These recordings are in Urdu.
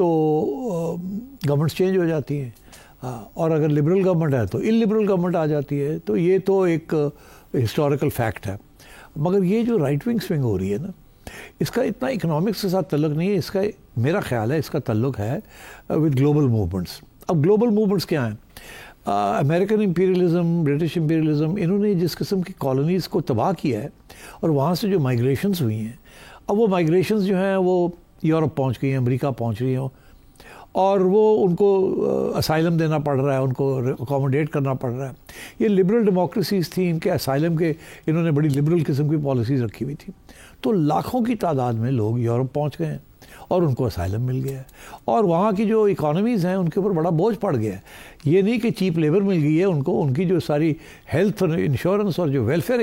تو گورنمنٹس چینج ہو جاتی ہیں، اور اگر لبرل گورنمنٹ ہے تو ان لبرل گورنمنٹ آ جاتی ہے. تو یہ تو ایک ہسٹوریکل فیکٹ ہے. مگر یہ جو رائٹ ونگ سوئنگ ہو رہی ہے نا، اس کا اتنا اکنامکس کے ساتھ تعلق نہیں ہے. اس کا میرا خیال ہے اس کا تعلق ہے ود گلوبل موومنٹس. اب گلوبل موومنٹس کیا ہیں؟ امریکن امپیریلزم، برٹش امپیریلزم، انہوں نے جس قسم کی کالونیز کو تباہ کیا ہے اور وہاں سے جو مائگریشنز ہوئی ہیں، اب وہ مائگریشنز جو ہیں وہ یورپ پہنچ گئی ہیں، امریکہ پہنچ رہی ہیں، اور وہ ان کو اسائلم دینا پڑ رہا ہے، ان کو اکوموڈیٹ کرنا پڑ رہا ہے. یہ لبرل ڈیموکریسیز تھیں، ان کے اسائلم کے انہوں نے بڑی لبرل قسم کی پالیسیز رکھی ہوئی تھی. تو لاکھوں کی تعداد میں لوگ یورپ پہنچ گئے ہیں اور ان کو اسائلم مل گیا ہے، اور وہاں کی جو اکانومیز ہیں ان کے اوپر بڑا بوجھ پڑ گیا ہے. یہ نہیں کہ چیپ لیبر مل گئی ہے ان کو، ان کی جو ساری ہیلتھ اور انشورنس اور جو ویلفیئر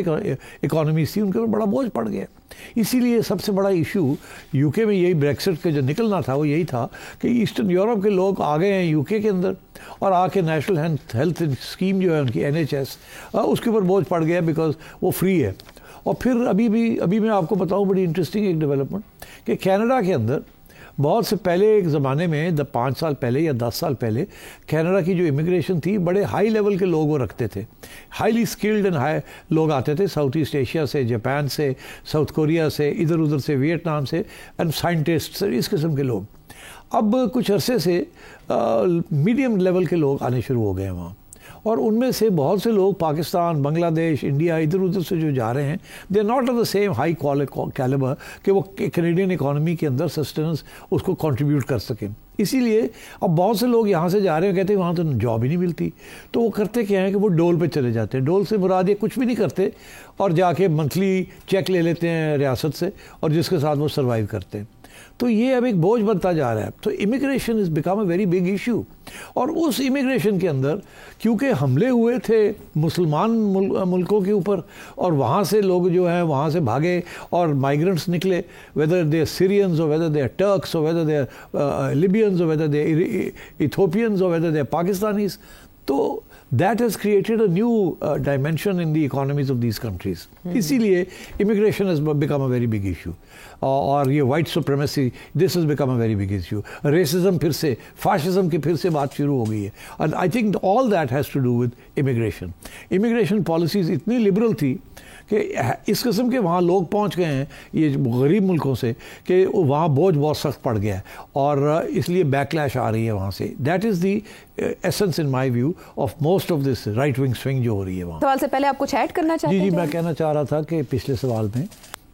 اکانومیز تھی ان کے اوپر بڑا بوجھ پڑ گیا. اسی لیے سب سے بڑا ایشو یو کے میں یہی بریکسٹ کا جو نکلنا تھا وہ یہی تھا کہ ایسٹرن یورپ کے لوگ آ گئے ہیں یو کے اندر، اور آ کے نیشنل ہیلتھ اسکیم جو ہے ان کی NHS، اس کے اوپر بوجھ پڑ گیا بیکاز وہ فری ہے. اور پھر ابھی میں آپ کو بتاؤں بڑی انٹرسٹنگ ایک ڈیولپمنٹ کہ کینیڈا کے اندر بہت سے پہلے ایک زمانے میں 5 سال پہلے یا 10 سال پہلے کینیڈا کی جو امیگریشن تھی بڑے ہائی لیول کے لوگ وہ رکھتے تھے، ہائیلی اسکلڈ اینڈ ہائی لوگ آتے تھے ساؤتھ ایسٹ ایشیا سے، جاپان سے، ساؤتھ کوریا سے، ادھر ادھر سے، ویٹنام سے، اینڈ سائنٹسٹ سے، اس قسم کے لوگ. اب کچھ عرصے سے میڈیم لیول کے لوگ آنے شروع ہو گئے ہیں وہاں، اور ان میں سے بہت سے لوگ پاکستان، بنگلہ دیش، انڈیا، ادھر ادھر سے جو جا رہے ہیں they are not of the same high calibre کہ وہ کینیڈین اکانومی کے اندر سسٹیننس اس کو کنٹریبیوٹ کر سکیں. اسی لیے اب بہت سے لوگ یہاں سے جا رہے ہیں، کہتے ہیں وہاں تو جاب ہی نہیں ملتی. تو وہ کرتے کیا ہیں کہ وہ ڈول پہ چلے جاتے ہیں. ڈول سے مراد یہ کچھ بھی نہیں کرتے اور جا کے منتھلی چیک لے لیتے ہیں ریاست سے، اور جس کے ساتھ وہ سروائیو کرتے ہیں. تو یہ اب ایک بوجھ بنتا جا رہا ہے. تو immigration is become a very big issue. اور اس امیگریشن کے اندر کیونکہ حملے ہوئے تھے مسلمان ملکوں کے اوپر، اور وہاں سے لوگ جو ہیں وہاں سے بھاگے اور مائیگرنٹس نکلے، ویدر دے سیرینز اور ویدر دے ٹرکس اور ویدر دے لیبینز اور ویدر دے ایتھوپینز اور ویدر دے پاکستانیز. تو that has created a new dimension in the economies of these countries. اسی لیے immigration has become a very big issue. اور یہ white supremacy, this has become a very big issue. Racism پھر سے، fascism کی پھر سے بات شروع ہو گئی ہے. And I think all that has to do with immigration. Immigration policies اتنی liberal تھی کہ اس قسم کے وہاں لوگ پہنچ گئے ہیں یہ غریب ملکوں سے کہ وہاں بوجھ بہت سخت پڑ گیا ہے، اور اس لیے بیکلیش آ رہی ہے وہاں سے. That is the essence in my view of most of this right wing swing جو ہو رہی ہے وہاں. سوال سے پہلے آپ کچھ ایڈ کرنا چاہتے ہیں؟ جی میں کہنا چاہ رہا تھا کہ پچھلے سوال میں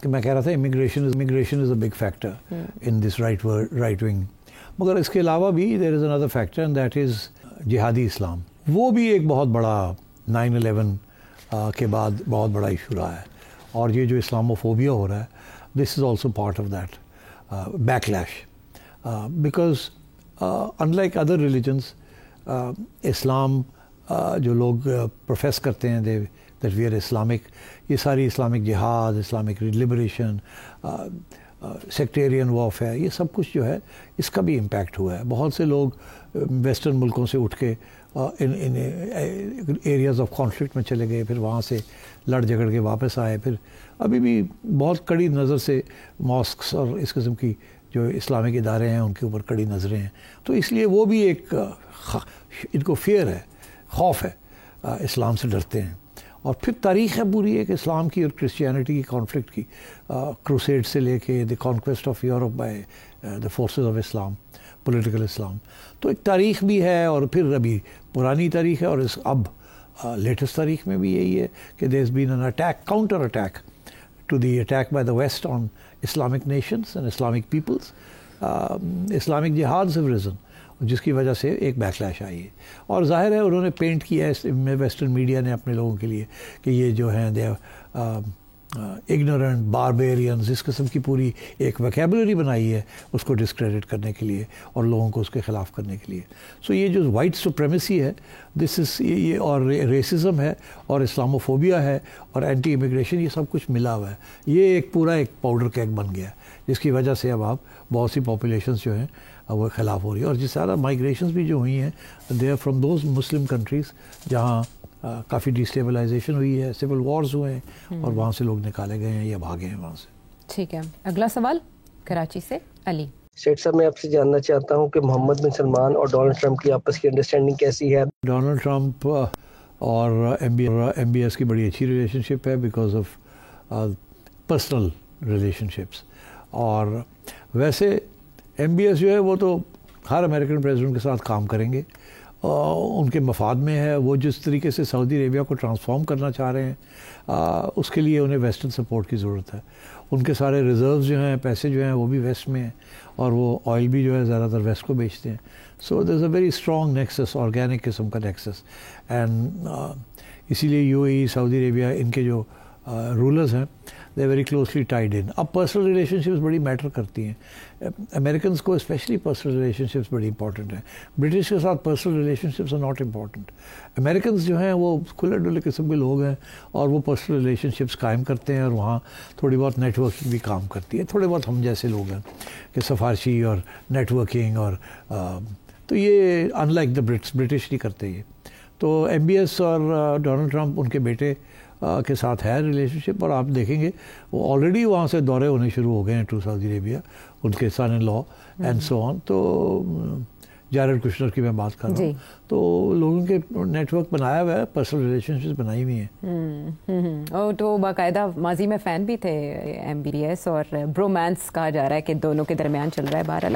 کہ میں کہہ رہا تھا immigration is a big factor in this right wing. مگر اس کے علاوہ بھی there is another factor and that is جہادی اسلام. وہ بھی ایک بہت بڑا 9/11 کے بعد بہت بڑا ایشو رہا ہے، اور یہ جو اسلاموفوبیا ہو رہا ہے this is also part of that backlash. Because unlike other religions Islam جو لوگ پروفیس کرتے ہیں دیٹ وی آر اسلامک، یہ ساری اسلامک جہاد، اسلامک لبریشن، سیکٹیرین وارفیئر، یہ سب کچھ جو ہے اس کا بھی امپیکٹ ہوا ہے. بہت سے لوگ ویسٹرن ملکوں سے اٹھ کے ان ایریاز آف کانفلکٹ میں چلے گئے، پھر وہاں سے لڑ جھگڑ کے واپس آئے. پھر ابھی بھی بہت کڑی نظر سے ماسکس اور اس قسم کی جو اسلامک ادارے ہیں ان کے اوپر کڑی نظریں ہیں. تو اس لیے وہ بھی ایک ان کو فیئر ہے، خوف ہے، اسلام سے ڈرتے ہیں. اور پھر تاریخ ہے پوری ایک اسلام کی اور کرسچینٹی کی کانفلکٹ کی، کروسیڈ سے لے کے the conquest of Europe by the forces of Islam, political Islam. تو ایک تاریخ بھی ہے، اور پھر ابھی پرانی تاریخ ہے، اور اب لیٹسٹ تاریخ میں بھی یہی ہے کہ there has been an attack, counter attack to the attack by the west on Islamic nations and Islamic peoples. Islamic jihads have reason, جس کی وجہ سے ایک بیکلیش آئی ہے. اور ظاہر ہے انہوں نے پینٹ کیا ہے ویسٹرن میڈیا نے اپنے لوگوں کے لیے کہ یہ جو ہیں دے اگنورنٹ باربیرینز، اس قسم کی پوری ایک ویکیبلری بنائی ہے اس کو ڈسکریڈٹ کرنے کے لیے اور لوگوں کو اس کے خلاف کرنے کے لیے. سو یہ جو وائٹ سپریمیسی ہے دس از یہ، اور ریسزم ہے، اور اسلاموفوبیا ہے، اور اینٹی امیگریشن، یہ سب کچھ ملا ہوا ہے. یہ ایک پورا ایک پاؤڈر کیک بن گیا جس کی وجہ سے اب آپ بہت سی پاپولیشنز جو ہیں وہ خلاف ہو رہی ہے. اور جس طرح مائیگریشنز بھی جو ہوئی ہیں they are from those Muslim countries جہاں کافی ڈیسٹیبلائزیشن ہوئی ہے، سول وارز ہوئے ہیں، اور وہاں سے لوگ نکالے گئے ہیں یا بھاگے ہیں وہاں سے. ٹھیک ہے، اگلا سوال کراچی سے علی. سیٹ صاحب میں آپ سے جاننا چاہتا ہوں کہ محمد بن سلمان اور ڈونلڈ ٹرمپ کی آپس کی انڈرسٹینڈنگ کیسی ہے؟ ڈونلڈ ٹرمپ اور ایم بی ایس کی بڑی اچھی ریلیشن شپ ہے because of personal relation ships. اور ویسے ایم بی ایس جو ہے وہ تو ہر امریکن پریزیڈنٹ کے ساتھ کام کریں گے، ان کے مفاد میں ہے. وہ جس طریقے سے سعودی عربیہ کو ٹرانسفارم کرنا چاہ رہے ہیں اس کے لیے انہیں ویسٹرن سپورٹ کی ضرورت ہے. ان کے سارے ریزروز جو ہیں، پیسے جو ہیں وہ بھی ویسٹ میں ہیں، اور وہ آئل بھی جو ہے زیادہ تر ویسٹ کو بیچتے ہیں. So there is a very strong nexus, organic قسم کا نیکسس. اینڈ اسی لیے یو اے ای، سعودی عربیہ، ان کے جو رولرز ہیں they very closely tied in. اب پرسنل ریلیشن شپس بڑی میٹر کرتی ہیں. امریکنس کو اسپیشلی پرسنل ریلیشن شپس بڑی امپورٹنٹ ہیں. برٹش کے ساتھ personal relationships are not important. Americans جو ہیں وہ کھلے ڈلے قسم کے لوگ ہیں، اور وہ پرسنل ریلیشن شپس قائم کرتے ہیں، اور وہاں تھوڑی بہت نیٹ ورکنگ بھی کام کرتی ہے. تھوڑے بہت ہم جیسے لوگ ہیں کہ سفارشی اور نیٹ ورکنگ، اور تو یہ ان لائک دا برٹش نہیں کرتے یہ. تو ایم بی ایس اور ڈونلڈ ٹرمپ ان کے بیٹے کے ساتھ ہے ریلیشن شپ، اور آپ دیکھیں گے وہ آلریڈی وہاں سے دورے ہونے شروع ہو گئے ہیں ٹو سعودی عربیہ، ان کے سن ان لا اینڈ سو آن. تو جیرڈ کشنر کی میں بات کر رہا ہوں، تو لوگوں کے نیٹ ورک بنایا ہوا ہے، پرسنل ریلیشن شپ بنائی ہوئی ہیں. اور تو باقاعدہ ماضی میں فین بھی تھے ایم بی ایس، اور برومانس کہا جا رہا ہے کہ دونوں کے درمیان چل رہا ہے. بہرحال